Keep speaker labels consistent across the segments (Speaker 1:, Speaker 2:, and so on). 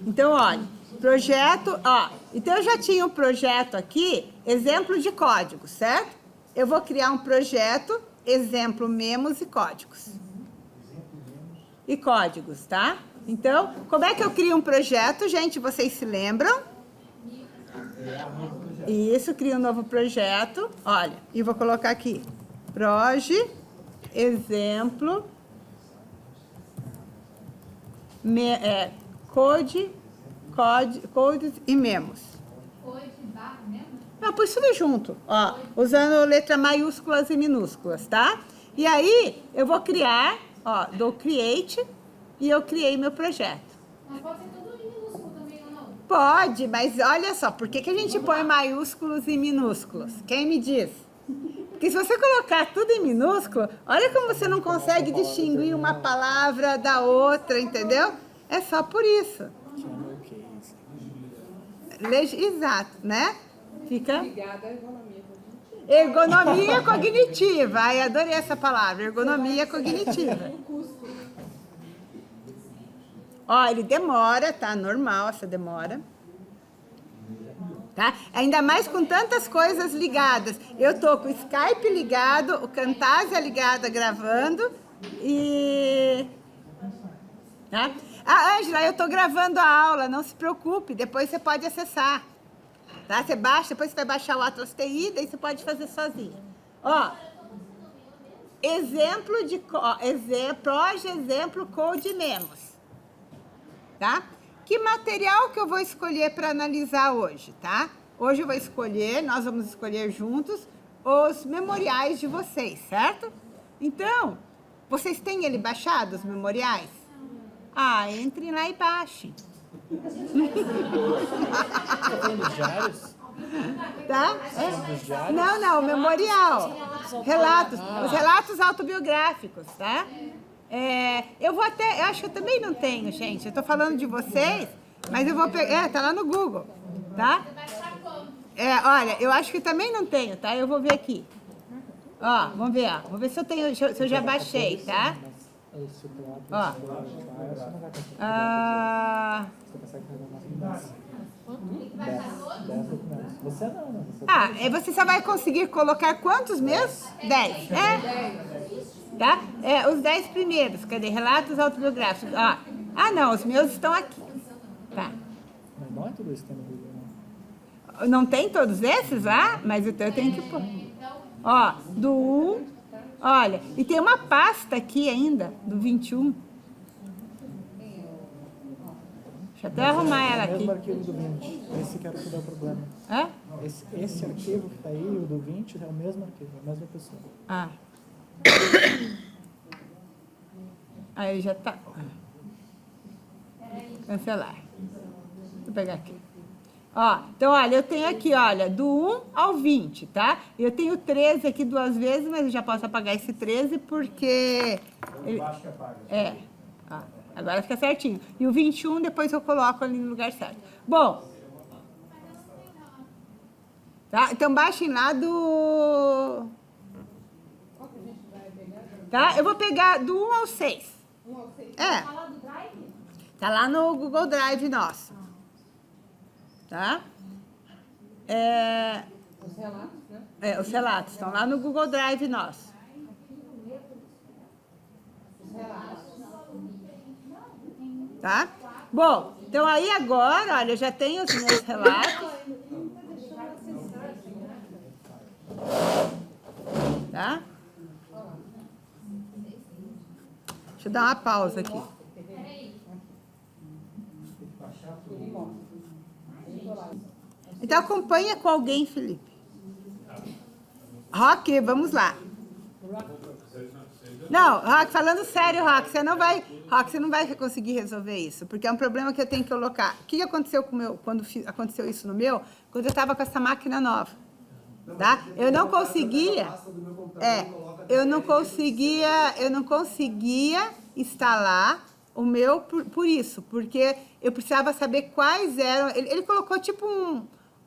Speaker 1: Então, olha, projeto, ó. Então, eu já tinha um projeto aqui, exemplo de código, certo? Eu vou criar um projeto, exemplo, memos e códigos. E códigos, tá? Então, como é que eu crio um projeto, gente? Vocês se lembram? Isso, crio um novo projeto. Olha, e vou colocar aqui. Exemplo, codes e memos.
Speaker 2: Code barra memos?
Speaker 1: Não, pus tudo junto, ó, usando letra maiúsculas e minúsculas, tá? E aí, eu vou criar, ó, dou create e eu criei meu projeto.
Speaker 2: Mas pode ser tudo em minúsculo também ou não?
Speaker 1: Pode, mas olha só, por que a gente põe maiúsculos e minúsculos? Quem me diz? Porque se você colocar tudo em minúsculo, olha como você não consegue distinguir uma palavra da outra, entendeu? É só por isso. Exato, né? Fica...
Speaker 3: Ligada à ergonomia cognitiva.
Speaker 1: Ergonomia cognitiva. Ai, adorei essa palavra, ergonomia cognitiva. Ó, ele demora, tá? Normal essa demora. Tá? Ainda mais com tantas coisas ligadas. Eu tô com o Skype ligado, o Camtasia ligado gravando e... Tá? Ah, Ângela, eu tô gravando a aula, não se preocupe, depois você pode acessar. Tá? Você baixa, depois você vai baixar o Atlas TI, daí você pode fazer sozinho. Ó, exemplo de... exemplo, code memos. Tá? Que material que eu vou escolher para analisar hoje, tá? Hoje eu vou escolher, nós vamos escolher juntos os memoriais de vocês, certo? Então, vocês têm ele baixado, os memoriais? Ah, entrem lá e baixem.
Speaker 4: Dos diários?
Speaker 1: Tá?
Speaker 4: Dos diários?
Speaker 1: Não, não, memorial. Relatos, os relatos autobiográficos, tá? Eu acho que eu também não tenho, gente. Eu tô falando de vocês, mas eu vou pegar. Tá lá no Google, tá? Olha, eu acho que também não tenho, tá? Eu vou ver aqui. Ó, vamos ver, ó. Vou ver se eu tenho, se eu já baixei, tá? Ó. Você só vai conseguir colocar quantos mesmo? 10. Tá? Os 10 primeiros. Cadê? Relatos autobiográficos. Ah, não, os meus estão aqui. Tá.
Speaker 4: Mas não é tudo isso que tem no Google, né?
Speaker 1: Não tem todos esses lá? Mas eu tenho que pôr. Ó, do 1. Olha, e tem uma pasta aqui ainda, do 21. Deixa eu até arrumar ela
Speaker 4: É o mesmo
Speaker 1: aqui.
Speaker 4: arquivo do 20. Esse que era o que dá o problema.
Speaker 1: Hã?
Speaker 4: Esse arquivo que tá aí, o do 20, é o mesmo arquivo, é a mesma pessoa.
Speaker 1: Ah. Aí já tá. Cancelar. Vou pegar aqui. Ó, então, olha, eu tenho aqui, olha, do 1 ao 20, tá? Eu tenho 13 aqui 2 vezes, mas eu já posso apagar esse 13 porque... Ó, agora fica certinho. E o 21 depois eu coloco ali no lugar certo. Bom. Tá? Então, baixem lá do... Tá? Eu vou pegar do 1 ao 6.
Speaker 2: 1 ao 6.
Speaker 1: É.
Speaker 2: Tá lá do Drive?
Speaker 1: Tá lá no Google Drive nosso. Tá?
Speaker 3: Os relatos, né?
Speaker 1: Os relatos estão lá no Google Drive nosso.
Speaker 3: Os relatos.
Speaker 1: Tá? Bom, então aí agora, olha, eu já tenho os meus relatos. Tá? Deixa eu dar uma pausa aqui. Então acompanha com alguém, Felipe. Rock, vamos lá. Não, Rock, falando sério, Rock, você não vai conseguir resolver isso, porque é um problema que eu tenho que colocar. O que aconteceu com o meu, quando aconteceu isso no meu? Quando eu estava com essa máquina nova, tá? Eu não conseguia instalar o meu por isso, porque eu precisava saber quais eram. Ele colocou tipo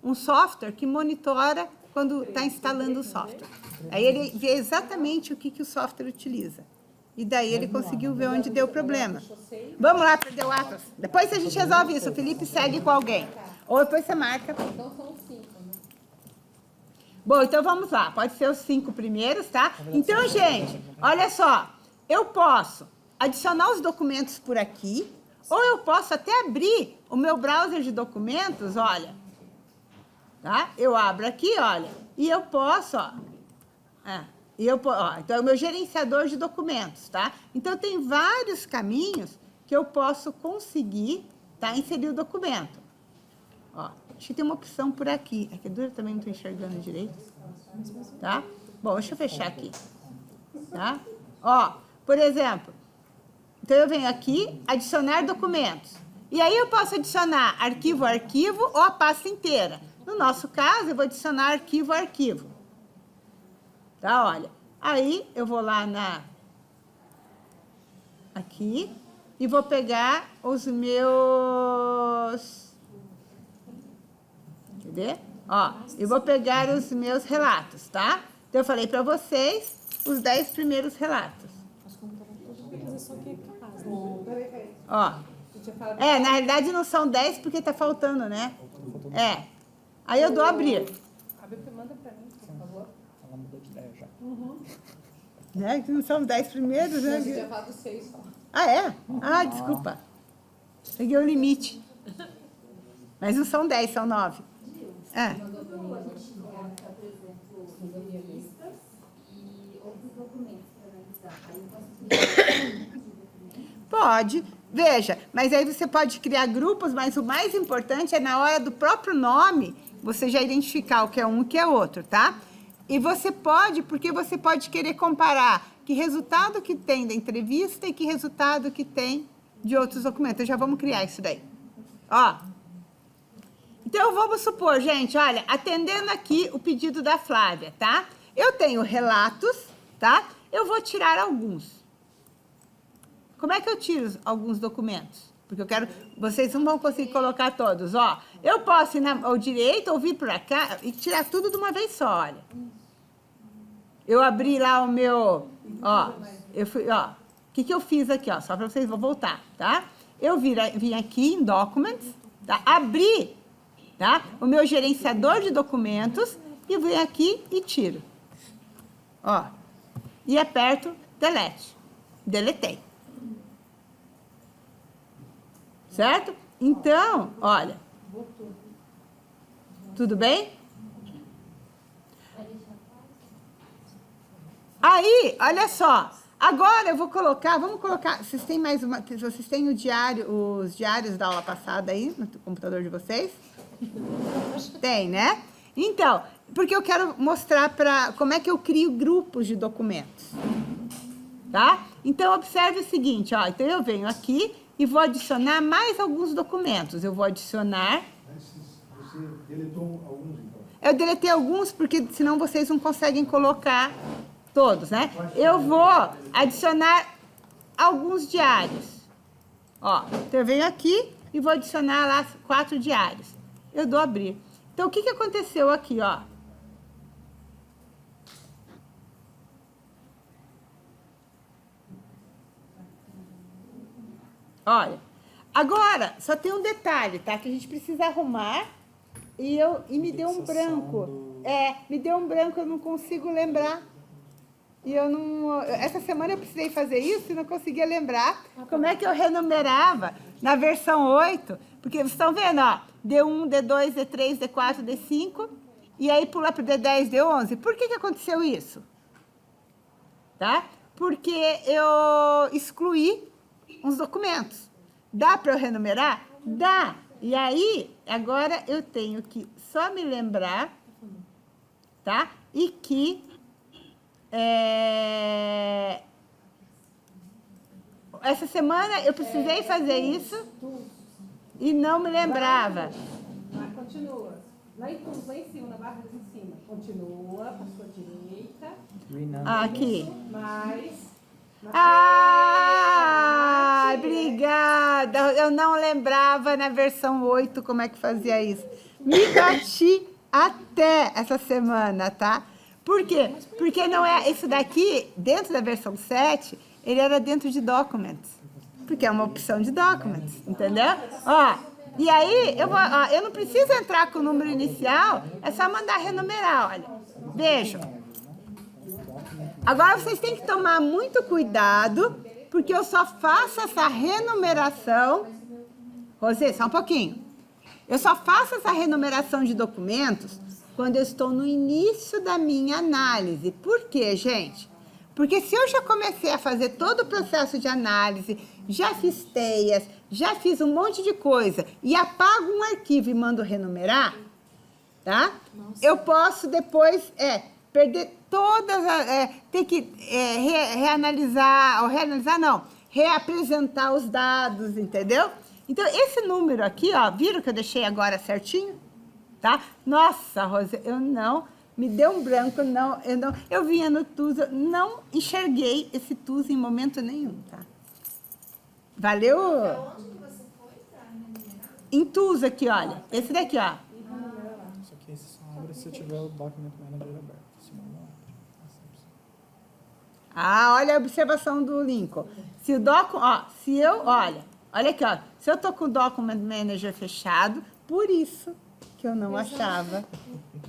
Speaker 1: um software que monitora quando está instalando o software. Aí ele vê exatamente o que o software utiliza. E daí ele conseguiu ver onde deu o problema. Vamos lá aprender o Atlas. Depois a gente resolve isso. O Felipe segue com alguém. Ou depois você marca.
Speaker 3: Então são 5, né?
Speaker 1: Bom, então vamos lá. Pode ser os 5 primeiros, tá? Então, gente, olha só. Eu posso adicionar os documentos por aqui, ou eu posso até abrir o meu browser de documentos, olha. Tá? Eu abro aqui, olha, e eu posso, ó. Então, é o meu gerenciador de documentos, tá? Então, tem vários caminhos que eu posso conseguir, tá? Inserir o documento. Ó, acho que tem uma opção por aqui. É que dura também, não estou enxergando direito. Tá? Bom, deixa eu fechar aqui. Tá? Ó, por exemplo, então eu venho aqui, adicionar documentos. E aí eu posso adicionar arquivo a arquivo ou a pasta inteira. No nosso caso, eu vou adicionar arquivo a arquivo. Tá, olha. Aí eu vou lá aqui e vou pegar os meus... Entendeu? Ó, eu vou pegar os meus relatos, tá? Então eu falei para vocês os 10 primeiros relatos. Ó. Na realidade não são 10 porque tá faltando, né? Aí eu dou abrir.
Speaker 3: Manda pra mim, por favor.
Speaker 4: Ela mudou de ideia já.
Speaker 1: Né? Que não são 10 primeiros, né?
Speaker 3: A gente já fala dos 6 só.
Speaker 1: Ah, é? Ah, desculpa. Peguei o limite. Mas não são 10, são 9. Pode. Veja, mas aí você pode criar grupos, mas o mais importante é na hora do próprio nome, você já identificar o que é um e o que é outro, tá? E você pode, porque você pode querer comparar que resultado que tem da entrevista e que resultado que tem de outros documentos. Já vamos criar isso daí. Ó. Então, vamos supor, gente, olha, atendendo aqui o pedido da Flávia, tá? Eu tenho relatos, tá? Eu vou tirar alguns. Como é que eu tiro alguns documentos? Porque eu quero... Vocês não vão conseguir colocar todos, ó. Eu posso ir ao direito ou vir para cá e tirar tudo de uma vez só, olha. Eu abri lá o meu... Ó, eu fui, ó. O que eu fiz aqui, ó? Só para vocês, vou voltar, tá? Eu vim aqui em Documents, tá? Abri, tá? O meu gerenciador de documentos e venho aqui e tiro. Ó. E aperto Delete. Deletei. Certo? Então, olha. Tudo bem? Aí, olha só. Agora eu vou colocar, vamos colocar, vocês têm mais uma, vocês têm os diários da aula passada aí no computador de vocês? Tem, né? Então, porque eu quero mostrar como é que eu crio grupos de documentos. Tá? Então, observe o seguinte, ó. Então, eu venho aqui e vou adicionar mais alguns documentos. Eu vou adicionar...
Speaker 5: Você deletou alguns, então?
Speaker 1: Eu deletei alguns, porque senão vocês não conseguem colocar todos, né? Eu vou adicionar alguns diários. Ó, então eu venho aqui e vou adicionar lá 4 diários. Eu dou abrir. Então, o que aconteceu aqui, ó? Olha, agora, só tem um detalhe, tá? Que a gente precisa arrumar e me deu um branco. Me deu um branco, eu não consigo lembrar. E eu não... Essa semana eu precisei fazer isso e não conseguia lembrar como é que eu renumerava na versão 8. Porque vocês estão vendo, ó, D1, D2, D3, D4, D5, e aí pula para o D10, D11. Por que aconteceu isso? Tá? Porque eu excluí uns documentos. Dá para eu renumerar? Dá. E aí, agora eu tenho que só me lembrar, tá? E que essa semana eu precisei fazer isso e não me lembrava.
Speaker 3: Continua. Lá em cima, na barra de cima. Continua para a sua direita.
Speaker 1: Aqui.
Speaker 3: Mais...
Speaker 1: Obrigada. Eu não lembrava na versão 8 como é que fazia isso. Me bati até essa semana, tá? Por quê? Porque não é isso daqui, dentro da versão 7, ele era dentro de Documents, porque é uma opção de Documents, entendeu? Ó, e aí, eu não preciso entrar com o número inicial, é só mandar renumerar, olha. Veja. Agora, vocês têm que tomar muito cuidado, porque eu só faço essa renumeração... Rosê, só um pouquinho. Eu só faço essa renumeração de documentos quando eu estou no início da minha análise. Por quê, gente? Porque se eu já comecei a fazer todo o processo de análise, já fiz teias, já fiz um monte de coisa e apago um arquivo e mando renumerar, tá? Nossa. Eu posso depois perder todas as... ter que reanalisar, ou reanalisar não, reapresentar os dados, entendeu? Então, esse número aqui, ó, viram que eu deixei agora certinho? Tá? Nossa, Rosa, me deu um branco, eu vinha no TUS, eu não enxerguei esse TUS em momento nenhum, tá? Valeu?
Speaker 2: Onde que você foi pra renumerar?
Speaker 1: Em TUS aqui, olha, esse daqui, ó.
Speaker 4: Isso aqui só abre se tiver o Document Manager aberto. Senão não abre.
Speaker 1: Ah, olha a observação do Lincoln. Se o olha aqui, ó, se eu tô com o Document Manager fechado, por isso que eu não achava.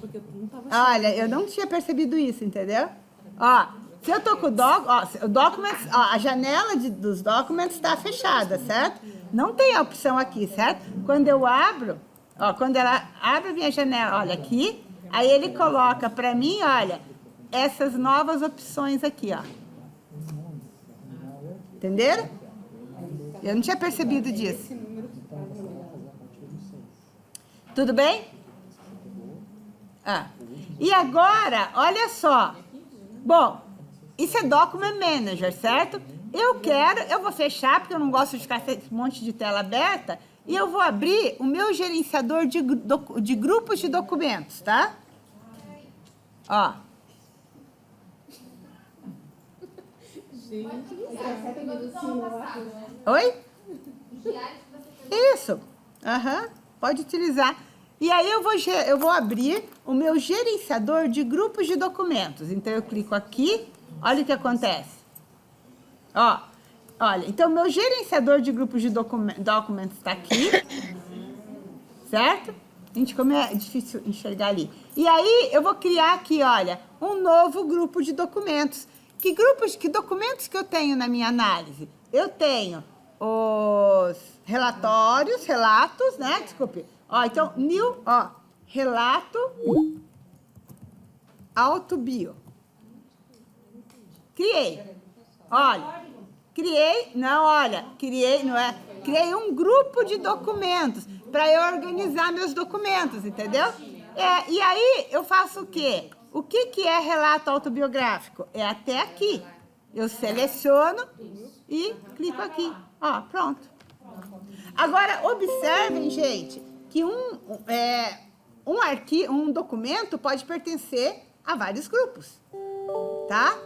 Speaker 3: Porque eu não tava
Speaker 1: Olha, eu não tinha percebido isso, entendeu? Ó, se eu tô com o Documents, a janela dos Documents está fechada, certo? Não tem a opção aqui, certo? Quando eu abro, ó, quando ela abre a minha janela, olha aqui, aí ele coloca para mim, olha, essas novas opções aqui, ó. Entenderam? Eu não tinha percebido disso. Tudo bem? E agora, olha só. Bom, isso é Document Manager, certo? Eu vou fechar, porque eu não gosto de ficar com esse monte de tela aberta, e eu vou abrir o meu gerenciador de grupos de documentos, tá? Ó. Oi? Isso. Pode utilizar. E aí eu vou abrir o meu gerenciador de grupos de documentos. Então, eu clico aqui, olha o que acontece. Ó, olha, então, meu gerenciador de grupos de documentos está aqui, certo? Gente, como é difícil enxergar ali. E aí, eu vou criar aqui, olha, um novo grupo de documentos. Que documentos que eu tenho na minha análise? Eu tenho os relatos, né? Desculpe. Ó, então, relato autobio. Criei. Olha, criei um grupo de documentos para eu organizar meus documentos, entendeu? E aí, eu faço o quê? O que é relato autobiográfico? É até aqui. Eu seleciono e clico aqui. Ó, pronto. Agora, observem, gente, que um documento pode pertencer a vários grupos, tá?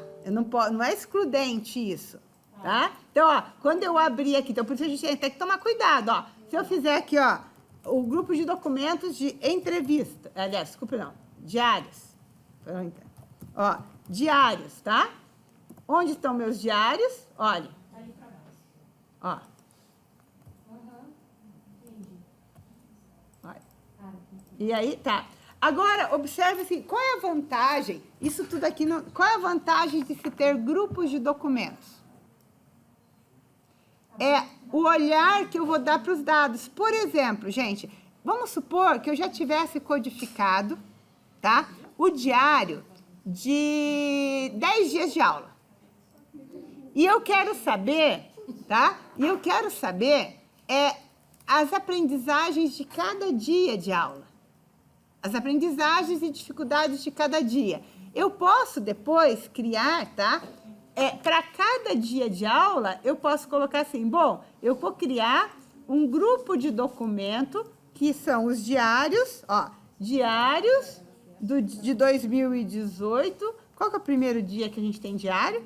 Speaker 1: Não é excludente isso, tá? Então, ó, quando eu abrir aqui, então por isso a gente tem que tomar cuidado, ó. Se eu fizer aqui, ó, o grupo de documentos de entrevista, aliás, desculpe não, diários. Ó, diários, tá? Onde estão meus diários? Olha. Ó. Olha. E aí, tá. Agora, observe assim, qual é a vantagem? Isso tudo aqui, qual é a vantagem de se ter grupos de documentos? É o olhar que eu vou dar para os dados. Por exemplo, gente, vamos supor que eu já tivesse codificado, tá? O diário de 10 dias de aula. E eu quero saber, tá? As aprendizagens de cada dia de aula. As aprendizagens e dificuldades de cada dia. Eu posso depois criar, tá? Para cada dia de aula, eu posso colocar assim, bom, eu vou criar um grupo de documento, que são os diários, ó, diários de 2018. Qual que é o primeiro dia que a gente tem diário?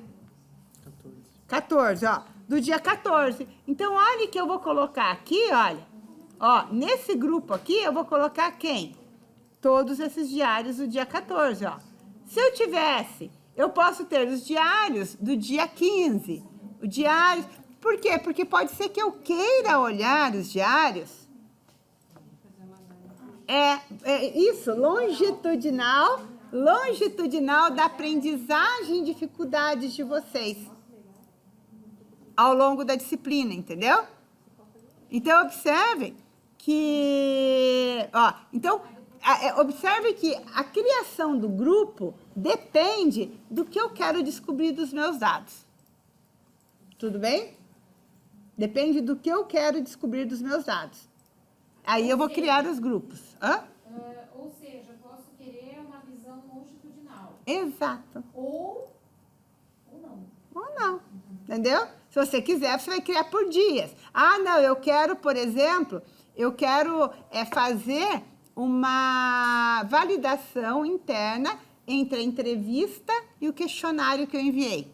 Speaker 1: 14, ó, do dia 14. Então, olha que eu vou colocar aqui, olha, ó, nesse grupo aqui, eu vou colocar quem? Todos esses diários do dia 14, ó. Se eu tivesse, eu posso ter os diários do dia 15, O diário. Por quê? Porque pode ser que eu queira olhar os diários. Isso, longitudinal da aprendizagem e dificuldades de vocês ao longo da disciplina, entendeu? Então, observem que... observe que a criação do grupo depende do que eu quero descobrir dos meus dados. Tudo bem? Depende do que eu quero descobrir dos meus dados. Aí eu vou criar os grupos.
Speaker 2: Ou seja, eu posso querer uma visão longitudinal.
Speaker 1: Exato.
Speaker 2: Ou não.
Speaker 1: Ou não. Entendeu? Se você quiser, você vai criar por dias. Ah, não, eu quero, por exemplo, fazer uma validação interna entre a entrevista e o questionário que eu enviei.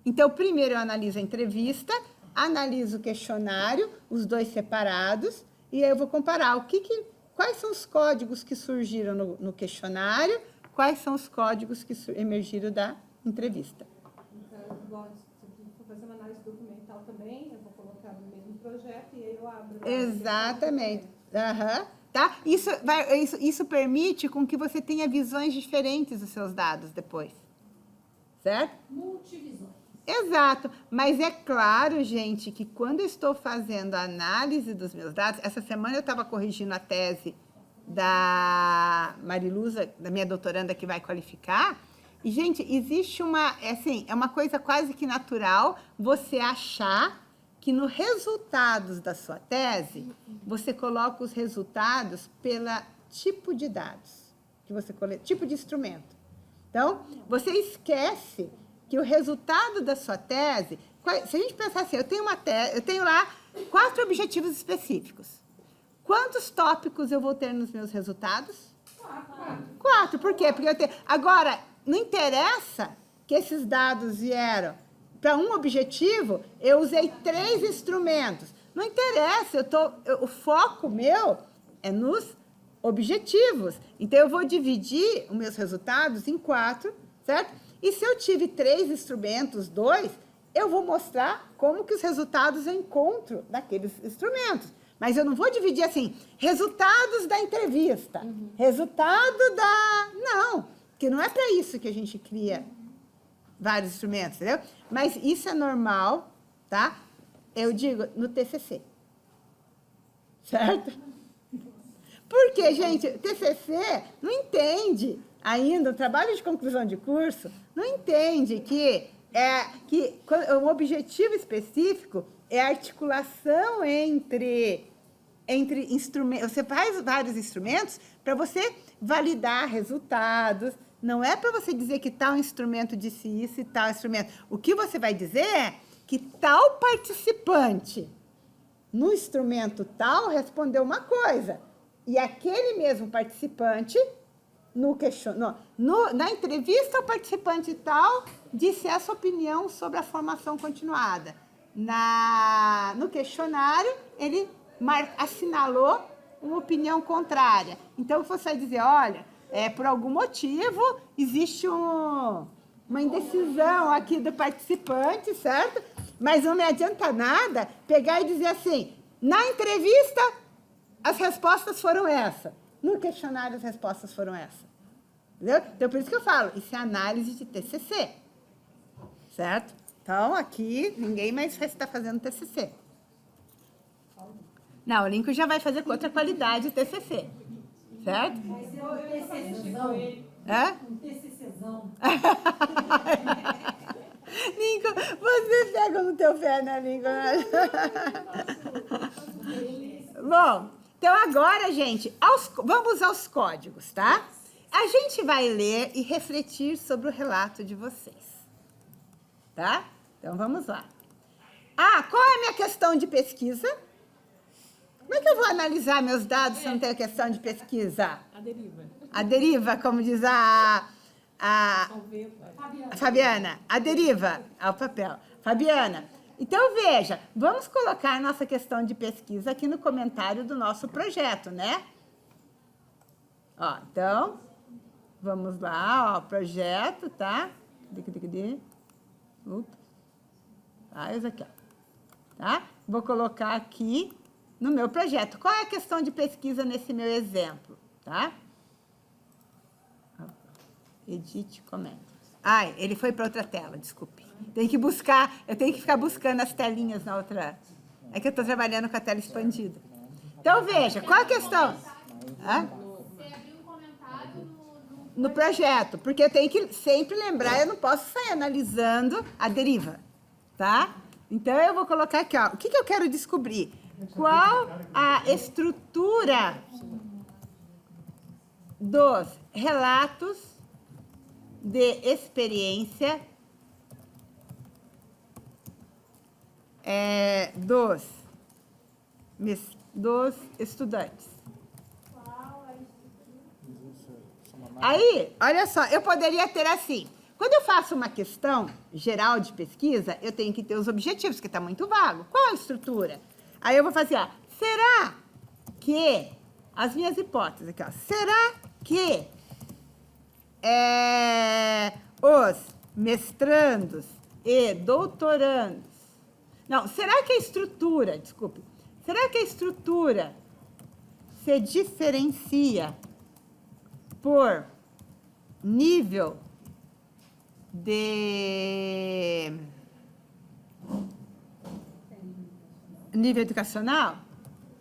Speaker 1: Então, primeiro eu analiso a entrevista, analiso o questionário, os dois separados, e aí eu vou comparar quais são os códigos que surgiram no questionário, quais são os códigos que emergiram da entrevista.
Speaker 3: Então, se eu for fazer uma análise documental também, eu vou colocar no mesmo projeto e aí eu abro.
Speaker 1: Exatamente. Tá? Isso permite com que você tenha visões diferentes dos seus dados depois. Certo?
Speaker 2: Multivisões.
Speaker 1: Exato. Mas é claro, gente, que quando eu estou fazendo a análise dos meus dados, essa semana eu estava corrigindo a tese da Mariluza, da minha doutoranda que vai qualificar, e, gente, existe é uma coisa quase que natural você achar que nos resultados da sua tese, você coloca os resultados pelo tipo de dados que você coleta, tipo de instrumento. Então, você esquece que o resultado da sua tese, se a gente pensar assim, eu tenho lá 4 objetivos específicos. Quantos tópicos eu vou ter nos meus resultados? 4. Por quê? Porque eu tenho... Agora, não interessa que esses dados vieram para um objetivo, eu usei 3 instrumentos. Não interessa, o foco meu é nos objetivos. Então, eu vou dividir os meus resultados em 4, certo? E se eu tive 3 instrumentos, 2, eu vou mostrar como que os resultados eu encontro naqueles instrumentos. Mas eu não vou dividir assim, resultados da entrevista, resultado da... Não, porque não é para isso que a gente cria vários instrumentos, entendeu? Mas isso é normal, tá? Eu digo, no TCC. Certo? Porque, gente, o TCC não entende ainda, o trabalho de conclusão de curso, não entende que um objetivo específico é a articulação entre instrumentos. Você faz vários instrumentos para você validar resultados. Não é para você dizer que tal instrumento disse isso e tal instrumento. O que você vai dizer é que tal participante no instrumento tal respondeu uma coisa. E aquele mesmo participante, na entrevista, o participante tal disse essa opinião sobre a formação continuada. No questionário, ele assinalou uma opinião contrária. Então, você vai dizer, olha, por algum motivo, existe uma indecisão aqui do participante, certo? Mas não me adianta nada pegar e dizer assim, na entrevista, as respostas foram essa. No questionário, as respostas foram essa. Entendeu? Então, por isso que eu falo, isso é análise de TCC. Certo? Então, aqui, ninguém mais está fazendo TCC. Não, o Lincoln já vai fazer com outra qualidade o TCC. Certo?
Speaker 6: Mas eu TCCzão. Um TCCzão.
Speaker 1: Lincoln, você pega no teu pé, né, Lincoln? Bom, então agora, gente, vamos aos códigos, tá? A gente vai ler e refletir sobre o relato de vocês. Tá? Então, vamos lá. Qual é a minha questão de pesquisa? Como é que eu vou analisar meus dados se eu não tenho questão de pesquisa?
Speaker 3: A deriva.
Speaker 1: A deriva, como diz a Fabiana. A deriva ao papel. Fabiana, então veja, vamos colocar nossa questão de pesquisa aqui no comentário do nosso projeto, né? Então, vamos lá, projeto, tá? Ups. Tá? Esse aqui, ó. Tá? Vou colocar aqui no meu projeto. Qual é a questão de pesquisa nesse meu exemplo? Tá? Edit comentários. Ai, ele foi para outra tela, desculpe. Tem que buscar, eu tenho que ficar buscando as telinhas na outra. É que eu estou trabalhando com a tela expandida. Então, veja, qual é a questão? Hã?
Speaker 2: Você abriu um comentário
Speaker 1: No projeto, porque eu tenho que sempre lembrar, eu não posso sair analisando a deriva, tá? Então, eu vou colocar aqui, ó, o que eu quero descobrir? Qual a estrutura dos relatos de experiência dos estudantes. Aí, olha só, eu poderia ter assim, quando eu faço uma questão geral de pesquisa, eu tenho que ter os objetivos, que está muito vago. Qual a estrutura? Aí eu vou fazer, ó, será que, as minhas hipóteses aqui, ó, será que os mestrandos e doutorandos, não, será que a estrutura, desculpe, será que a estrutura se diferencia por nível educacional?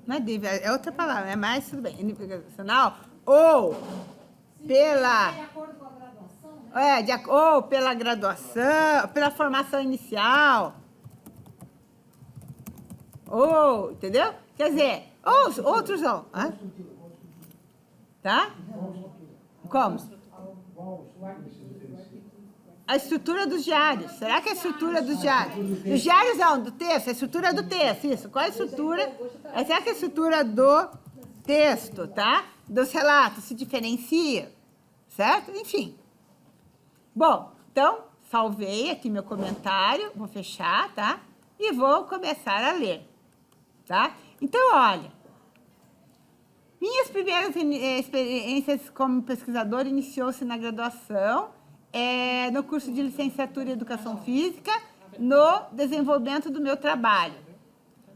Speaker 1: Não é nível, é outra palavra, é mais, tudo bem, nível educacional, ou pela...
Speaker 2: de acordo com a graduação, né?
Speaker 1: Ou pela graduação, pela formação inicial, ou, entendeu? Quer dizer, outros não. Hã? Tá? Como? A estrutura dos diários. Será que a estrutura dos diários? Dos diários não, do texto, a estrutura do texto, isso. Qual é a estrutura? Será que a estrutura do texto, tá? Dos relatos se diferencia? Certo? Enfim. Bom, então, salvei aqui meu comentário, vou fechar, tá? E vou começar a ler, tá? Então, olha, minhas primeiras experiências como pesquisador iniciou-se na graduação, no curso de licenciatura em Educação Física, no desenvolvimento do meu trabalho,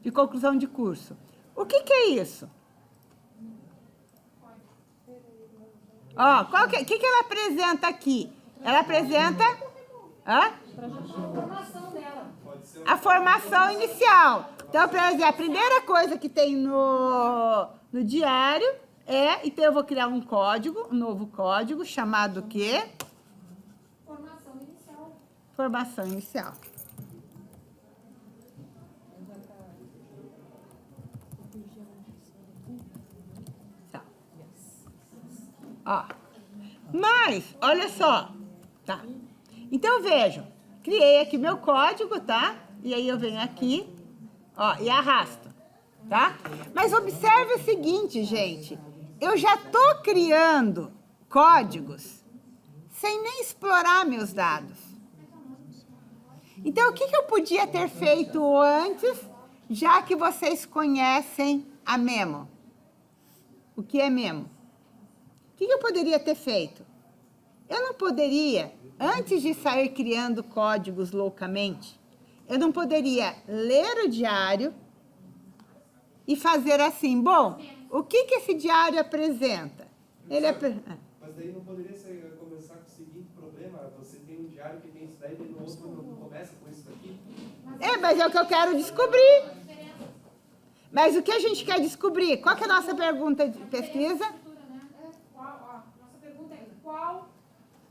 Speaker 1: de conclusão de curso. O que é isso? Ó, o que ela apresenta aqui? Ela apresenta
Speaker 2: A formação dela.
Speaker 1: a formação inicial. Então, por exemplo, a primeira coisa que tem no diário então eu vou criar um código, um novo código, chamado o quê?
Speaker 2: Formação inicial.
Speaker 1: Formação inicial. Tá. Ó. Mas, olha só, tá? Então, vejam, criei aqui meu código, tá? E aí eu venho aqui, ó, e arrasto, tá? Mas observe o seguinte, gente, eu já tô criando códigos sem nem explorar meus dados. Então, o que eu podia ter feito antes, já que vocês conhecem a Memo? O que é Memo? O que eu poderia ter feito? Eu não poderia, antes de sair criando códigos loucamente, eu não poderia ler o diário e fazer assim, bom, o que esse diário apresenta?
Speaker 7: Mas daí não poderia começar com o seguinte problema, você tem um diário que tem isso daí, e no outro não começa com isso daqui?
Speaker 1: Mas é o que eu quero descobrir. Mas o que a gente quer descobrir? Qual que é a nossa pergunta de pesquisa?
Speaker 2: Nossa pergunta é: qual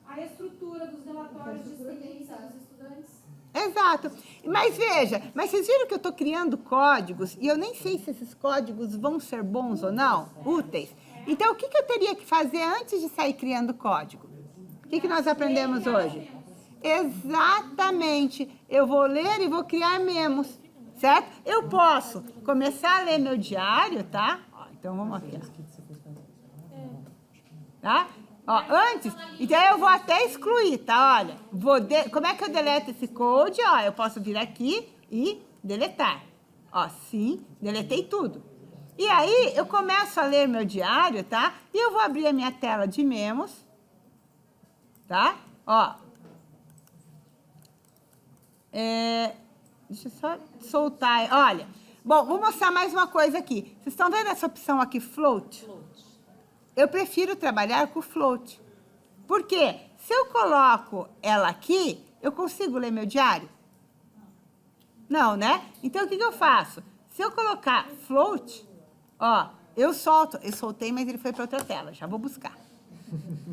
Speaker 2: a estrutura dos relatórios de experiência dos estudantes?
Speaker 1: Exato. Mas veja, vocês viram que eu estou criando códigos e eu nem sei se esses códigos vão ser bons ou não, úteis. Então, o que eu teria que fazer antes de sair criando código? O que nós aprendemos hoje? Exatamente. Eu vou ler e vou criar memos, certo? Eu posso começar a ler meu diário, tá? Ó, então, vamos aqui. Tá? Ó, antes, então eu vou até excluir, tá? Olha, como é que eu deleto esse code? Ó, eu posso vir aqui e deletar. Ó, sim, deletei tudo. E aí, eu começo a ler meu diário, tá? E eu vou abrir a minha tela de memos, tá? Ó. Deixa eu só soltar. Olha, bom, vou mostrar mais uma coisa aqui. Vocês estão vendo essa opção aqui, float? Eu prefiro trabalhar com float. Por quê? Se eu coloco ela aqui, eu consigo ler meu diário? Não, né? Então, o que eu faço? Se eu colocar float, ó, eu solto. Eu soltei, mas ele foi para outra tela. Já vou buscar.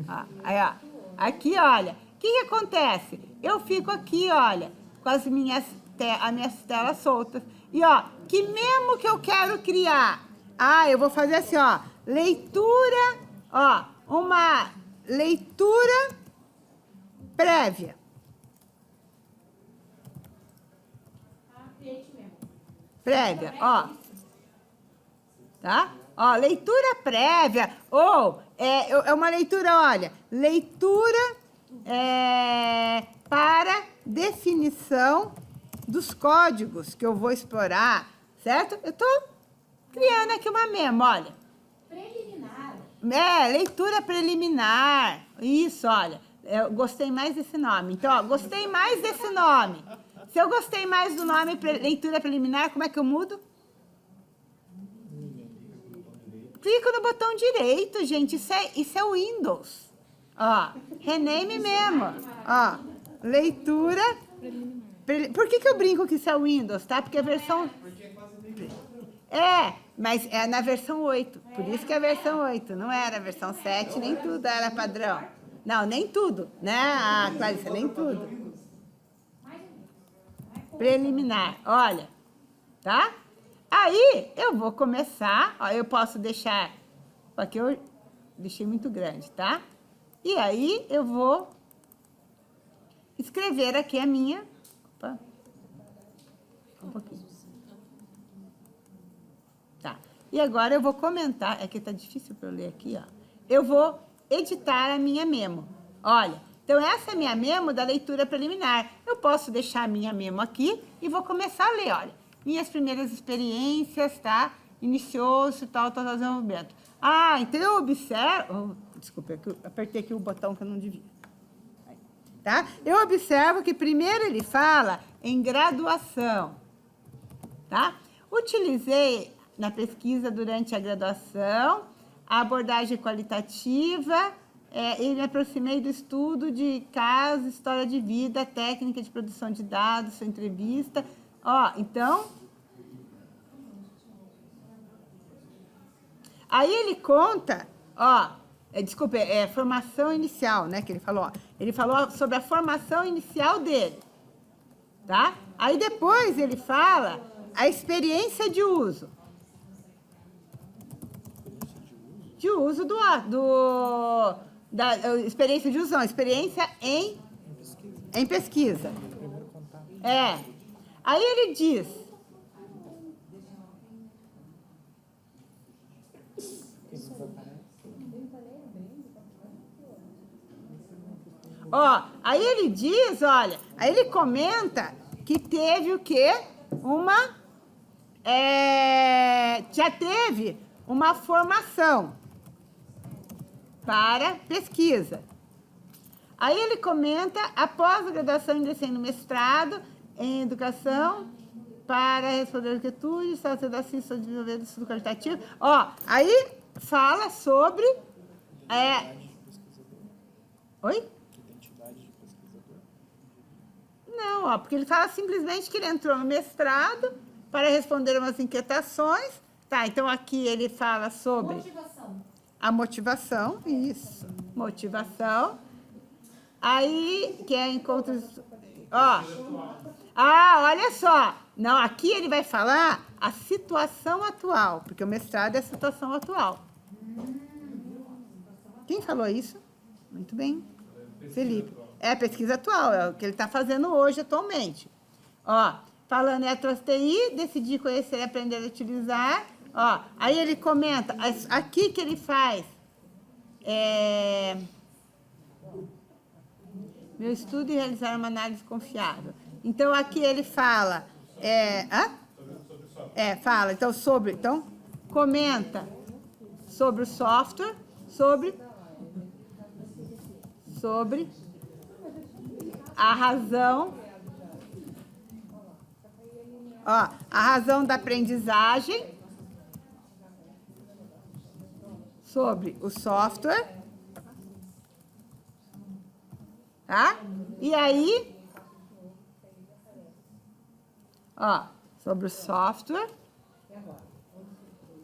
Speaker 1: Ó, aí, ó. Aqui, olha. O que acontece? Eu fico aqui, olha, com as minhas telas soltas. E, ó, que mesmo que eu quero criar... eu vou fazer assim, ó. Leitura, ó, uma leitura prévia. Prévia, ó. Tá? Ó, leitura prévia. Ou, é uma leitura, olha, leitura para definição dos códigos que eu vou explorar, certo? Eu tô criando aqui uma memo, olha.
Speaker 6: Preliminar.
Speaker 1: Leitura preliminar. Isso, olha. Eu gostei mais desse nome. Então, ó, gostei mais desse nome. Se eu gostei mais do nome leitura preliminar, como é que eu mudo? Clico no botão direito, gente. Isso é o Windows. Ó, rename mesmo. Ó, leitura preliminar. Por que eu brinco que isso é o Windows, tá? Porque a versão...
Speaker 7: Porque é quase meio...
Speaker 1: mas é na versão 8. Por isso que é a versão 8. Não era a versão 7, nem tudo era padrão. Não, nem tudo, né? Clarissa, nem tudo. Preliminar, olha, tá? Aí, eu vou começar, ó, eu posso deixar, aqui eu deixei muito grande, tá? E aí, eu vou escrever aqui a minha... Opa, um pouquinho. Tá, e agora eu vou comentar, é que tá difícil para eu ler aqui, ó. Eu vou editar a minha memo, olha. Então, essa é a minha memo da leitura preliminar. Eu posso deixar a minha memo aqui e vou começar a ler, olha. Minhas primeiras experiências, tá? Iniciou-se tal desenvolvimento. Então eu observo... desculpa, eu apertei aqui o botão que eu não devia. Tá? Eu observo que primeiro ele fala em graduação, tá? Utilizei na pesquisa durante a graduação a abordagem qualitativa... e me aproximei do estudo de caso, história de vida, técnica de produção de dados, sua entrevista. Ó, então... Aí ele conta, ó... desculpa, formação inicial, né, que ele falou. Ó, ele falou sobre a formação inicial dele, tá? Aí depois ele fala a experiência de uso. De uso da experiência de uso, não, experiência em pesquisa. Aí ele diz... Ó, aí ele diz, olha, aí ele comenta que teve o quê? Já teve uma formação para pesquisa. Aí ele comenta a pós-graduação ingressei no mestrado em educação para responder inquietudes, estado da ciência de desenvolver do estudo qualitativo. Ó, aí fala sobre... Oi?
Speaker 4: Identidade de pesquisador.
Speaker 1: Não, ó, porque ele fala simplesmente que ele entrou no mestrado para responder umas inquietações. Tá, então aqui ele fala sobre...
Speaker 6: Motivação.
Speaker 1: A motivação, isso. Motivação. Aí, que é encontros... Ó. Olha só. Não, aqui ele vai falar a situação atual, porque o mestrado é a situação atual. Quem falou isso? Muito bem. Felipe. É a pesquisa atual, é o que ele está fazendo hoje, atualmente. Ó, falando em TI, decidi conhecer e aprender a utilizar. Ó, aí ele comenta, aqui que ele faz, meu estudo e realizar uma análise confiável. Então, aqui ele fala, fala, então, comenta sobre o software, sobre a razão Ó, a razão da aprendizagem sobre o software, tá? E aí, ó, sobre o software,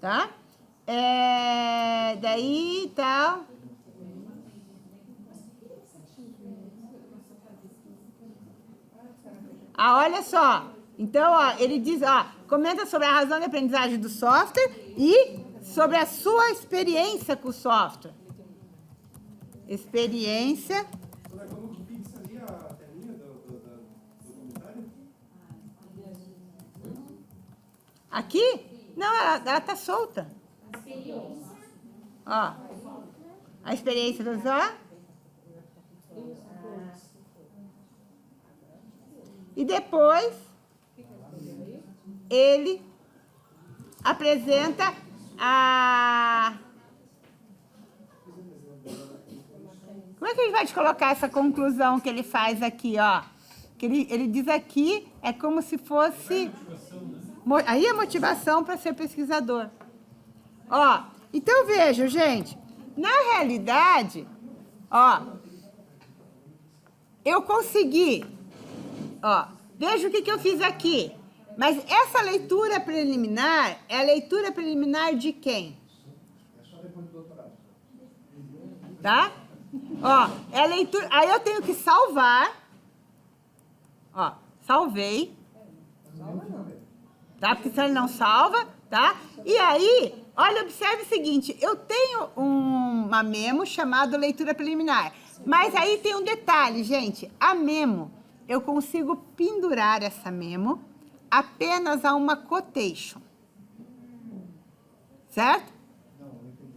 Speaker 1: tá? Daí, tal. Ah, olha só. Então, ó, ele diz, ó, comenta sobre a razão de aprendizagem do software e sobre a sua experiência com o software. Experiência.
Speaker 7: Como que fixa ali a telinha do comentário?
Speaker 1: Aqui? Não, ela tá solta. Ó, a experiência do usuário. E depois, ele apresenta a... Como é que a gente vai te colocar essa conclusão que ele faz aqui, ó? Que ele diz aqui, é como se fosse... Aí é motivação para ser pesquisador. Ó, então vejam, gente, na realidade, ó, eu consegui, ó, veja o que eu fiz aqui. Mas essa leitura preliminar é a leitura preliminar de quem?
Speaker 5: É só depois do doutorado.
Speaker 1: Tá? Ó, é a leitura... Aí eu tenho que salvar. Ó, salvei. Tá? Porque se ele não salva, tá? E aí, olha, observe o seguinte. Eu tenho uma memo chamada leitura preliminar. Mas aí tem um detalhe, gente. A memo, eu consigo pendurar essa memo apenas a uma quotation. Certo?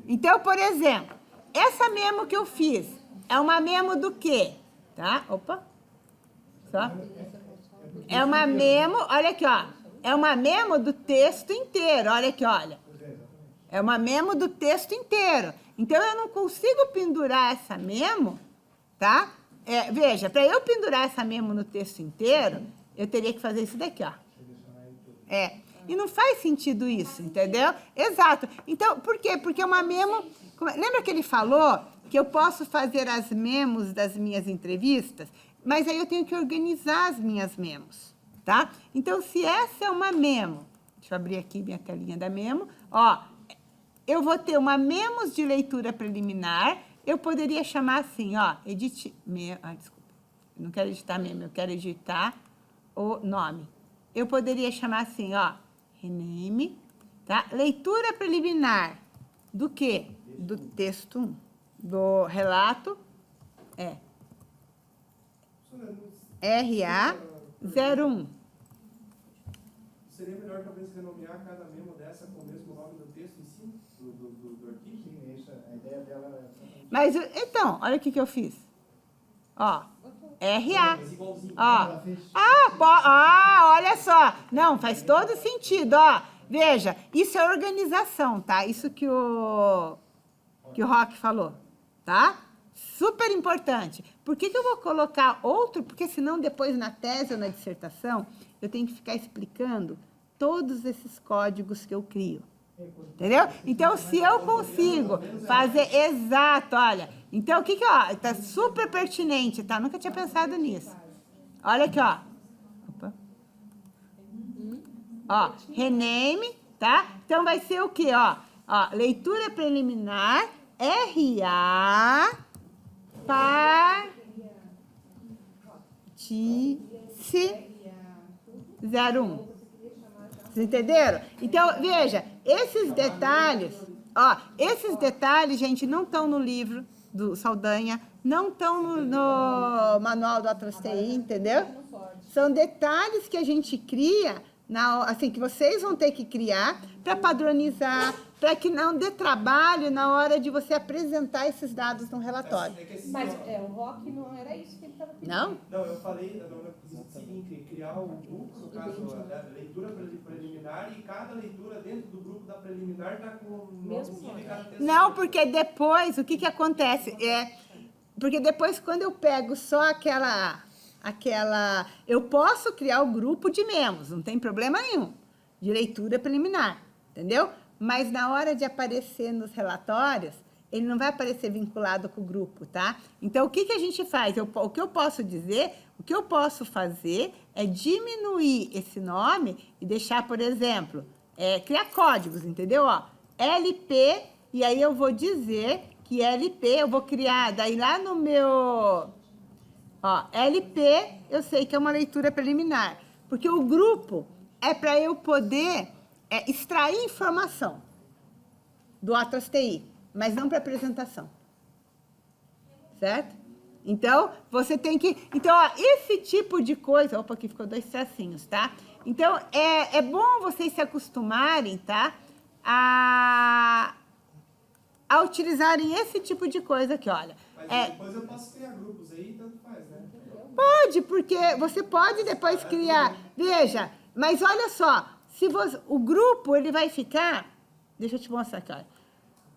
Speaker 1: Então, por exemplo, essa memo que eu fiz é uma memo do quê? Tá? Opa. Só. É uma memo, olha aqui, ó. É uma memo do texto inteiro. Olha aqui, olha. É uma memo do texto inteiro. Então, eu não consigo pendurar essa memo, tá? Veja, para eu pendurar essa memo no texto inteiro, eu teria que fazer isso daqui, ó. E não faz sentido isso, entendeu? Exato. Então, por quê? Porque uma memo... Lembra que ele falou que eu posso fazer as memos das minhas entrevistas, mas aí eu tenho que organizar as minhas memos, tá? Então, se essa é uma memo... Deixa eu abrir aqui minha telinha da memo. Ó, eu vou ter uma memos de leitura preliminar. Eu poderia chamar assim, ó, desculpa. Eu não quero editar memo, eu quero editar o nome. Eu poderia chamar assim, ó, rename, tá? Leitura preliminar do quê? Do texto 1, do relato, RA 01.
Speaker 7: Seria melhor, talvez, renomear cada memo dessa com o mesmo nome do texto em cima, do arquivo?
Speaker 5: Sim, isso, a ideia dela é...
Speaker 1: Mas, então, olha o que eu fiz. Ó, RA. Ó, olha só. Não, faz todo sentido, ó. Veja, isso é organização, tá? Isso que o Roque falou, tá? Super importante. Por que eu vou colocar outro? Porque senão depois na tese ou na dissertação eu tenho que ficar explicando todos esses códigos que eu crio. Entendeu? Então, se eu consigo fazer... Exato, olha. Então, ó, tá super pertinente, tá? Nunca tinha pensado nisso. Olha aqui, ó. Opa. Ó, rename, tá? Então, vai ser o quê, ó? Ó, leitura preliminar, RA, partice 01. Vocês entenderam? Então, veja, esses detalhes, ó, gente, não estão no livro do Saldanha, não estão no manual do Atlas TI, entendeu? São detalhes que a gente cria, assim, que vocês vão ter que criar para padronizar, para que não dê trabalho na hora de você apresentar esses dados no relatório.
Speaker 3: Mas o Roque não era isso que ele estava pedindo.
Speaker 1: Não?
Speaker 7: Não, eu falei no seguinte, criar o grupo, no caso, da leitura preliminar, e cada leitura dentro do grupo da preliminar está com o nomezinho de cada texto.
Speaker 1: Não, porque depois, o que acontece? Porque depois, quando eu pego só Eu posso criar o grupo de memos, não tem problema nenhum, de leitura preliminar, entendeu? Mas na hora de aparecer nos relatórios, ele não vai aparecer vinculado com o grupo, tá? Então, o que a gente faz? O que eu posso fazer é diminuir esse nome e deixar, por exemplo, criar códigos, entendeu? Ó, LP, e aí eu vou dizer que LP, eu vou criar, daí lá no meu... Ó, LP, eu sei que é uma leitura preliminar, porque o grupo é para eu poder extrair informação do Atlas TI, mas não para apresentação. Certo? Então, você tem que... Então, ó, esse tipo de coisa... Opa, aqui ficou 2 tracinhos, tá? Então, é bom vocês se acostumarem, tá? A utilizarem esse tipo de coisa aqui, olha.
Speaker 7: Mas depois eu posso criar grupos aí, tanto faz, né?
Speaker 1: Pode, porque você pode depois criar... Veja, mas olha só, o grupo, ele vai ficar... Deixa eu te mostrar aqui, olha.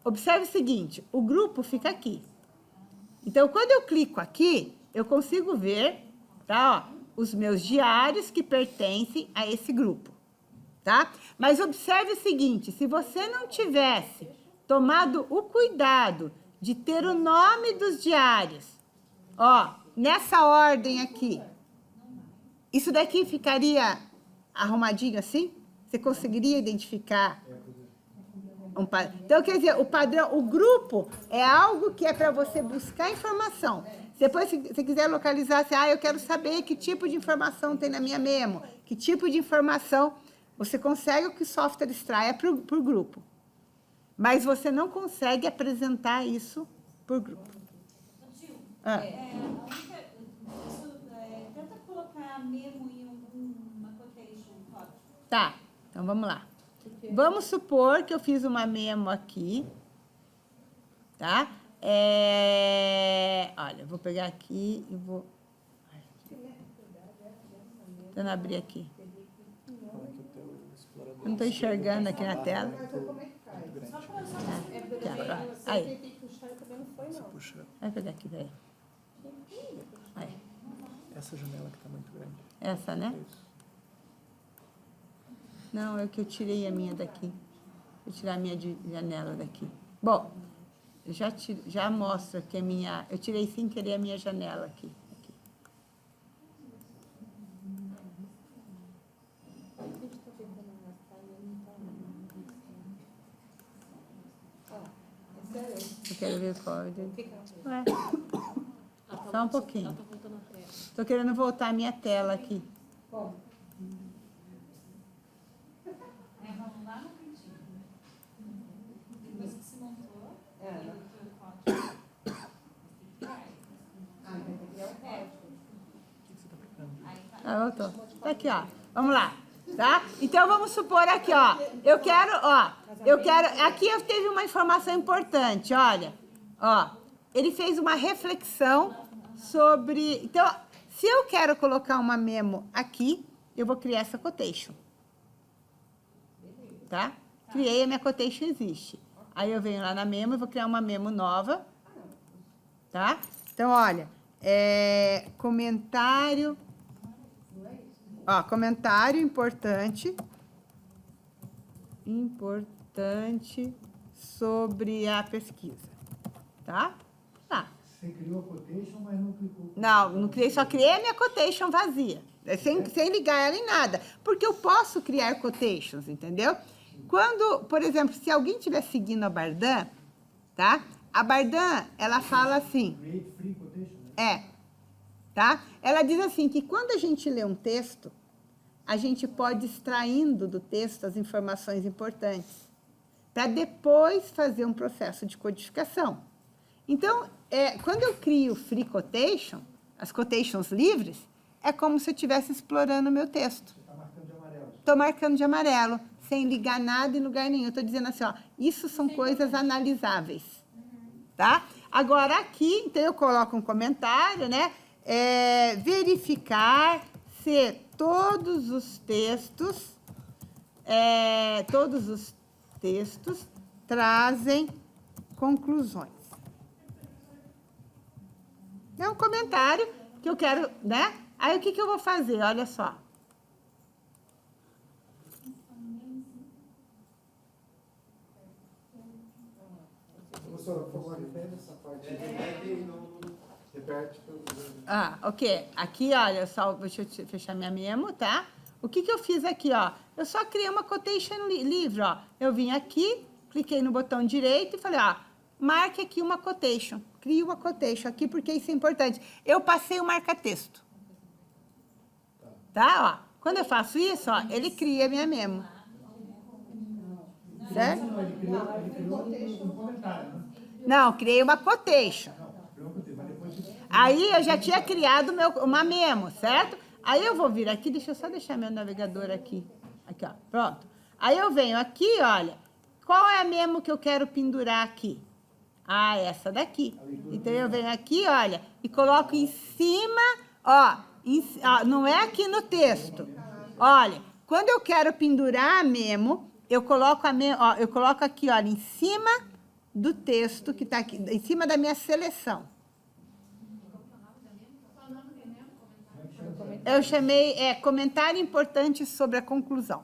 Speaker 1: Observe o seguinte, o grupo fica aqui. Então, quando eu clico aqui, eu consigo ver, tá, ó, os meus diários que pertencem a esse grupo, tá? Mas observe o seguinte, se você não tivesse tomado o cuidado de ter o nome dos diários, ó, nessa ordem aqui, isso daqui ficaria arrumadinho assim? Você conseguiria identificar? Então, quer dizer, o padrão, o grupo é algo que é para você buscar informação. Depois, se você quiser localizar, assim, eu quero saber que tipo de informação tem na minha memo, que tipo de informação, você consegue o que o software extraia por grupo. Mas você não consegue apresentar isso por grupo.
Speaker 6: Gil, tenta colocar memo em alguma quotation, pode?
Speaker 1: Tá, então vamos lá. Vamos supor que eu fiz uma memo aqui, tá? Olha, eu vou pegar aqui e vou... Tentando abrir aqui. Eu não estou enxergando aqui na tela. Aí. Vai pegar aqui, daí. Aí.
Speaker 4: Essa janela que está muito grande.
Speaker 1: Essa, né? Não, é que eu tirei a minha daqui. Vou tirar a minha janela daqui. Bom, eu já mostro que a minha... Eu tirei sem querer a minha janela aqui. Eu quero ver o código. Ué. Só um pouquinho. Estou querendo voltar a minha tela aqui.
Speaker 6: Vamos lá no cantinho. Depois que se montou,
Speaker 1: voltou. Tá aqui, ó. Vamos lá. Tá? Então, vamos supor aqui, ó. Eu quero, aqui eu teve uma informação importante, olha. Ó, ele fez uma reflexão sobre... Então, se eu quero colocar uma memo aqui, eu vou criar essa quotation. Tá? Criei, a minha quotation existe. Aí eu venho lá na memo e vou criar uma memo nova. Tá? Então, olha, comentário... Ó, comentário importante sobre a pesquisa, tá? Tá.
Speaker 5: Você criou a quotation, mas não clicou.
Speaker 1: Não criei, só criei a minha quotation vazia, sem ligar ela em nada, porque eu posso criar quotations, entendeu? Quando, por exemplo, se alguém estiver seguindo a Bardan, tá? A Bardan, ela fala assim...
Speaker 5: Create free quotation, né?
Speaker 1: Tá? Ela diz assim, que quando a gente lê um texto, a gente pode ir extraindo do texto as informações importantes, para depois fazer um processo de codificação. Então, quando eu crio free quotation, as quotations livres, é como se eu estivesse explorando o meu texto.
Speaker 5: Você está marcando de amarelo.
Speaker 1: Estou marcando de amarelo, sem ligar nada em lugar nenhum. Estou dizendo assim, ó, isso são coisas analisáveis. Tá? Agora, aqui, então, eu coloco um comentário, né? Verificar se todos os textos trazem conclusões. É um comentário que eu quero, né? Aí, o que eu vou fazer? Olha só.
Speaker 5: Professora, por favor, repete essa parte. Repete.
Speaker 1: Ok. Aqui, olha só, deixa eu fechar minha memo, tá? O que eu fiz aqui, ó? Eu só criei uma quotation livre, ó. Eu vim aqui, cliquei no botão direito e falei, ó, marque aqui uma quotation. Crie uma quotation aqui, porque isso é importante. Eu passei o marca-texto. Tá? Ó. Quando eu faço isso, ó, ele cria minha memo. Certo?
Speaker 5: Não, ele criou um comentário, né?
Speaker 1: Não, criei uma quotation.
Speaker 5: Mas depois
Speaker 1: Aí eu já tinha criado uma memo, certo? Aí eu vou vir aqui, deixa eu só deixar meu navegador aqui. Aqui, ó, pronto. Aí eu venho aqui, olha, qual é a memo que eu quero pendurar aqui? Ah, essa daqui. Então eu venho aqui, olha, e coloco em cima, ó, não é aqui no texto. Olha, quando eu quero pendurar a memo, eu coloco eu coloco aqui, olha, em cima do texto que está aqui, em cima da minha seleção. Eu chamei comentário importante sobre a conclusão.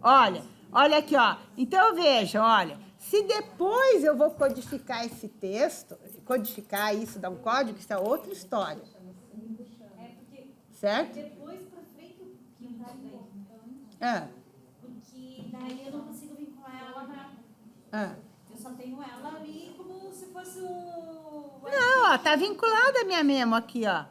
Speaker 1: Olha aqui, ó. Então, veja, olha, se depois eu vou codificar esse texto, codificar isso, dar um código, isso é outra história.
Speaker 6: Porque
Speaker 1: Certo?
Speaker 6: depois pra frente um pouquinho então, porque daí eu não consigo vincular ela na... Eu só tenho ela ali como se fosse o...
Speaker 1: Não, ó, tá vinculada a minha memo aqui, ó.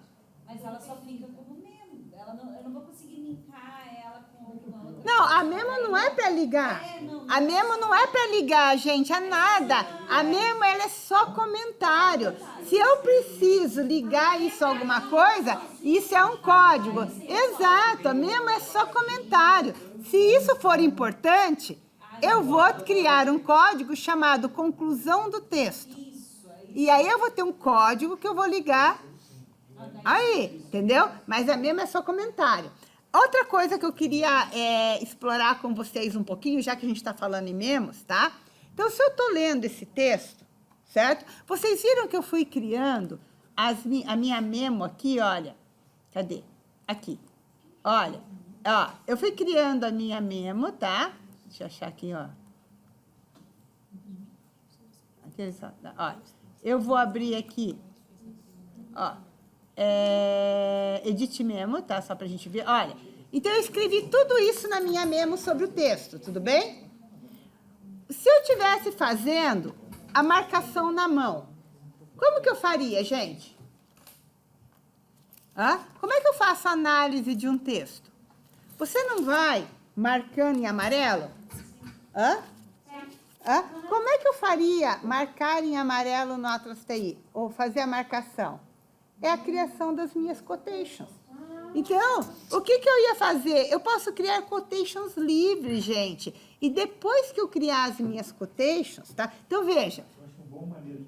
Speaker 6: Mas ela só fica como memo. Eu não vou conseguir linkar ela com uma outra...
Speaker 1: Não, a memo não é para ligar. A memo não é para ligar, gente, a nada. A memo, ela é só comentário. Se eu preciso ligar isso a alguma coisa, isso é um código. Exato, a memo é só comentário. Se isso for importante, eu vou criar um código chamado conclusão do texto. E aí eu vou ter um código que eu vou ligar aí, entendeu? Mas a memo é só comentário. Outra coisa que eu queria explorar com vocês um pouquinho, já que a gente está falando em memos, tá? Então, se eu estou lendo esse texto, certo? Vocês viram que eu fui criando a minha memo aqui, olha. Cadê? Aqui. Olha, ó, eu fui criando a minha memo, tá? Deixa eu achar aqui, ó. Aqui, olha. Eu vou abrir aqui, ó. Edit memo, tá? Só pra gente ver. Olha, então eu escrevi tudo isso na minha memo sobre o texto, tudo bem? Se eu estivesse fazendo a marcação na mão, como que eu faria, gente? Como é que eu faço a análise de um texto? Você não vai marcando em amarelo? Como é que eu faria marcar em amarelo no Atlas TI? Ou fazer a marcação? É a criação das minhas quotations. Então, o que eu ia fazer? Eu posso criar quotations livres, gente. E depois que eu criar as minhas quotations, tá? Então, veja.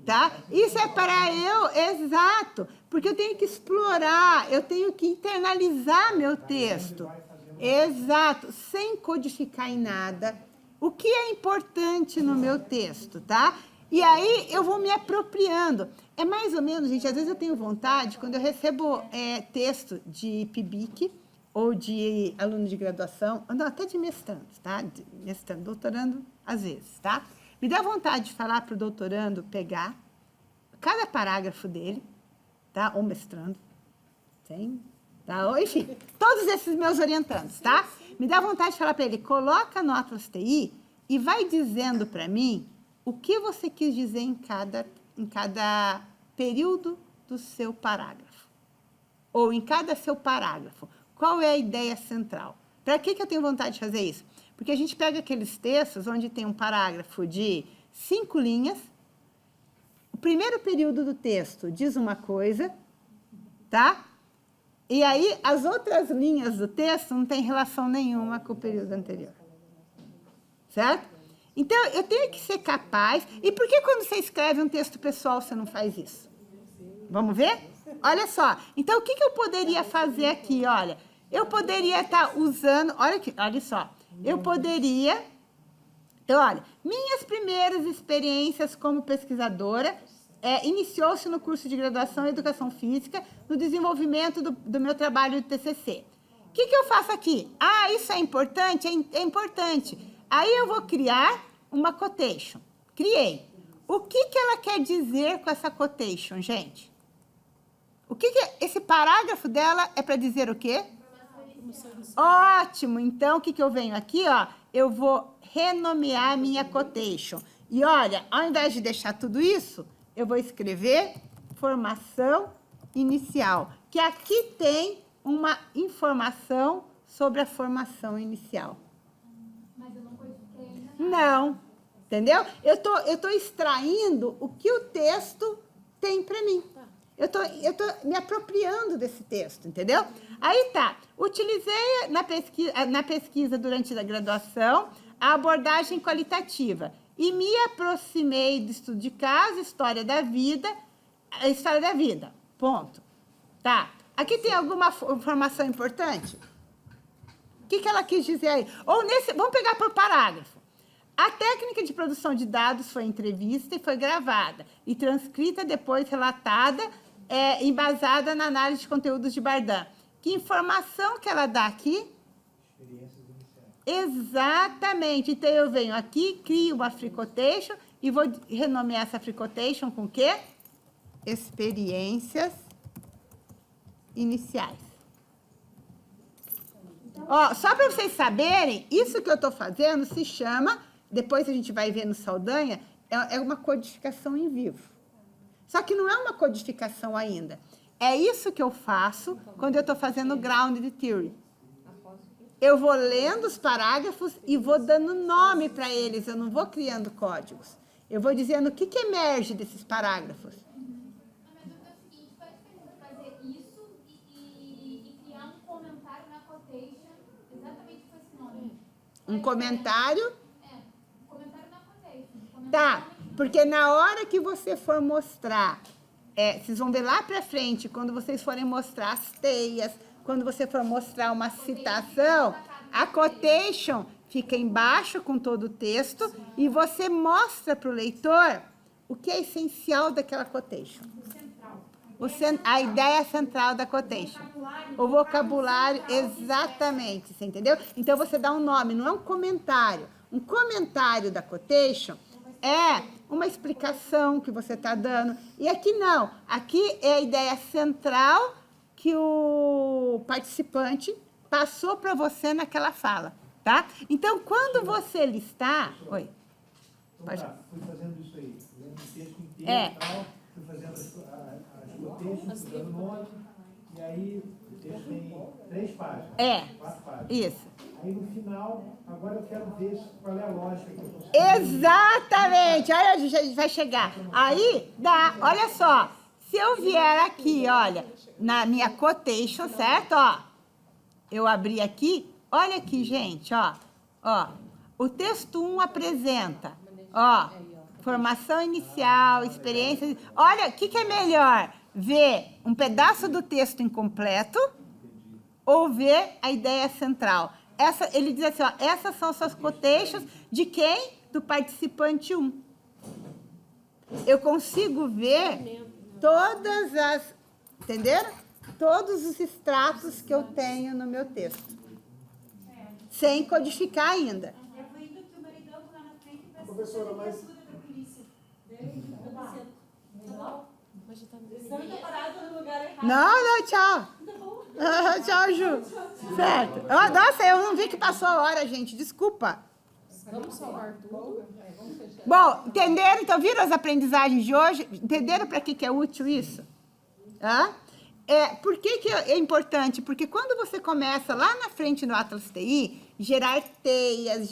Speaker 1: Tá? Isso é para eu, exato. Porque eu tenho que explorar, eu tenho que internalizar meu texto. Exato. Sem codificar em nada. O que é importante no meu texto, tá? E aí eu vou me apropriando. É mais ou menos, gente, às vezes eu tenho vontade, quando eu recebo texto de PIBIC ou de aluno de graduação, não, até de mestrando, tá? De mestrando, doutorando, às vezes, tá? Me dá vontade de falar para o doutorando pegar cada parágrafo dele, tá? Ou mestrando, tem, tá? Ou, enfim, todos esses meus orientandos, tá? Me dá vontade de falar para ele, coloca no Atlas TI e vai dizendo para mim o que você quis dizer em cada período do seu parágrafo. Ou em cada seu parágrafo. Qual é a ideia central? Para que eu tenho vontade de fazer isso? Porque a gente pega aqueles textos onde tem um parágrafo de 5 linhas, o primeiro período do texto diz uma coisa, tá? E aí, as outras linhas do texto não têm relação nenhuma com o período anterior. Certo? Então, eu tenho que ser capaz... E por que quando você escreve um texto pessoal, você não faz isso? Vamos ver? Olha só. Então, o que eu poderia fazer aqui? Olha, eu poderia estar usando... Olha só. Eu poderia... Então, olha, minhas primeiras experiências como pesquisadora iniciou-se no curso de graduação em Educação Física, no desenvolvimento do meu trabalho de TCC. O que eu faço aqui? Ah, isso é importante? É importante. Aí eu vou criar uma quotation. Criei. O que ela quer dizer com essa quotation, gente? Esse parágrafo dela é para dizer o quê? Ótimo! Então, o que eu venho aqui? Ó, eu vou renomear a minha quotation. E olha, ao invés de deixar tudo isso, eu vou escrever formação inicial. Que aqui tem uma informação sobre a formação inicial.
Speaker 2: Mas eu não codifiquei ainda.
Speaker 1: Não, entendeu? Eu tô extraindo o que o texto tem para mim. Eu tô me apropriando desse texto, entendeu? Aí tá, utilizei na pesquisa durante a graduação a abordagem qualitativa e me aproximei do estudo de caso, história da vida, ponto. Tá, aqui tem alguma informação importante? O que ela quis dizer aí? Vamos pegar por parágrafo. A técnica de produção de dados foi entrevista e foi gravada, e transcrita, depois relatada, embasada na análise de conteúdos de Bardhan. Que informação que ela dá aqui?
Speaker 5: Experiências iniciais.
Speaker 1: Exatamente. Então, eu venho aqui, crio uma free quotation e vou renomear essa free quotation com o quê? Experiências iniciais. Ó, só para vocês saberem, isso que eu estou fazendo se chama, depois a gente vai ver no Saldanha, é uma codificação em vivo. Só que não é uma codificação ainda. É isso que eu faço quando eu estou fazendo grounded theory. Eu vou lendo os parágrafos e vou dando nome para eles, eu não vou criando códigos. Eu vou dizendo o que emerge desses parágrafos.
Speaker 2: A minha dúvida é a seguinte, parece que a gente fazer isso e criar um comentário na quotation, exatamente com esse nome.
Speaker 1: Um comentário?
Speaker 2: Um comentário na quotation.
Speaker 1: Tá, porque na hora que você for mostrar, vocês vão ver lá para frente, quando vocês forem mostrar as teias, quando você for mostrar uma citação, a quotation fica embaixo com todo o texto e você mostra para o leitor o que é essencial daquela quotation. A ideia central da quotation. O vocabulário, exatamente, você entendeu? Então, você dá um nome, não é um comentário. Um comentário da quotation é uma explicação que você está dando. E aqui não. Aqui é a ideia central que o participante passou para você naquela fala, tá? Então, quando você listar... Oi.
Speaker 5: Então, tá, fui fazendo isso aí, lendo o texto inteiro e tal, fui fazendo as quotations, fui dando nome, e aí o texto tem 3 páginas, 4 páginas.
Speaker 1: Isso.
Speaker 5: Aí no final, agora eu quero ver qual é a lógica que eu consigo.
Speaker 1: Exatamente! Olha, a gente vai chegar. Aí, olha só, se eu vier aqui, olha, na minha quotation, certo? Ó, eu abri aqui, olha aqui, gente, ó, o texto 1 apresenta, ó, formação inicial, experiência... Olha, o que é melhor? Ver um pedaço do texto incompleto ou ver a ideia central? Ele diz assim, ó, essas são suas quotations de quem? Do participante 1. Eu consigo ver todas as... Entenderam? Todos os extratos que eu tenho no meu texto. Sem codificar ainda.
Speaker 6: Eu vou indo que o maridão lá na frente para
Speaker 5: Professora, mas...
Speaker 6: da polícia. Santa parada no lugar errado.
Speaker 1: Não, tchau. Tchau, Ju. Certo. Nossa, eu não vi que passou a hora, gente. Desculpa.
Speaker 3: Vamos salvar tudo? Vamos fechar.
Speaker 1: Bom, entenderam? Então, viram as aprendizagens de hoje? Entenderam para que é útil isso? Por que é importante? Porque quando você começa lá na frente no Atlas TI, gerar teias,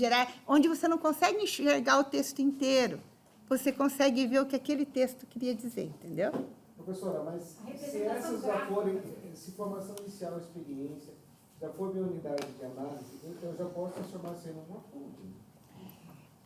Speaker 1: onde você não consegue enxergar o texto inteiro, você consegue ver o que aquele texto queria dizer, entendeu?
Speaker 5: Professora, mas se essas já forem, se formação inicial, experiência, já for minha unidade de análise, então eu já posso transformar isso em uma code.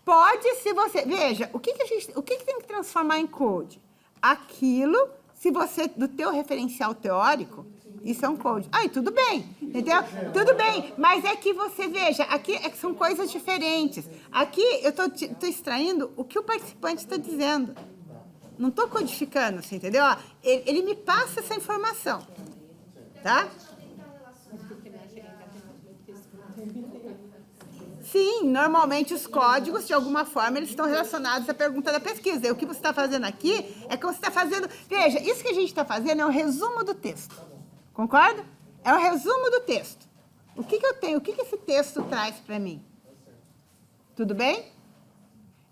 Speaker 1: Pode, se você... Veja, o que tem que transformar em code? Aquilo, se você, do teu referencial teórico, isso é um code. Tudo bem, entendeu? Tudo bem, mas é que você veja, aqui são coisas diferentes. Aqui eu estou extraindo o que o participante está dizendo. Não estou codificando, você entendeu? Ó, ele me passa essa informação, tá? Sim, normalmente os códigos, de alguma forma, eles estão relacionados à pergunta da pesquisa. E o que você está fazendo aqui é que você está fazendo... Veja, isso que a gente está fazendo é um resumo do texto. Concorda? É um resumo do texto. O que eu tenho? O que esse texto traz para mim? Tudo bem?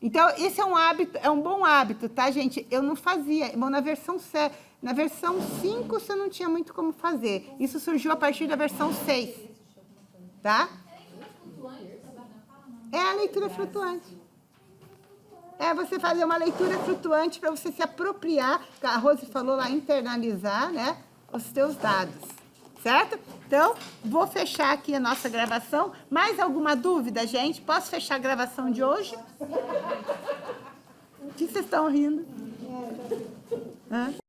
Speaker 1: Então, esse é um hábito, é um bom hábito, tá, gente? Eu não fazia. Bom, na versão 5 você não tinha muito como fazer. Isso surgiu a partir da versão 6. Tá? É a leitura flutuante. É você fazer uma leitura flutuante para você se apropriar, a Rose falou lá, internalizar, né, os seus dados. Certo? Então, vou fechar aqui a nossa gravação. Mais alguma dúvida, gente? Posso fechar a gravação de hoje? O que vocês estão rindo? Hã?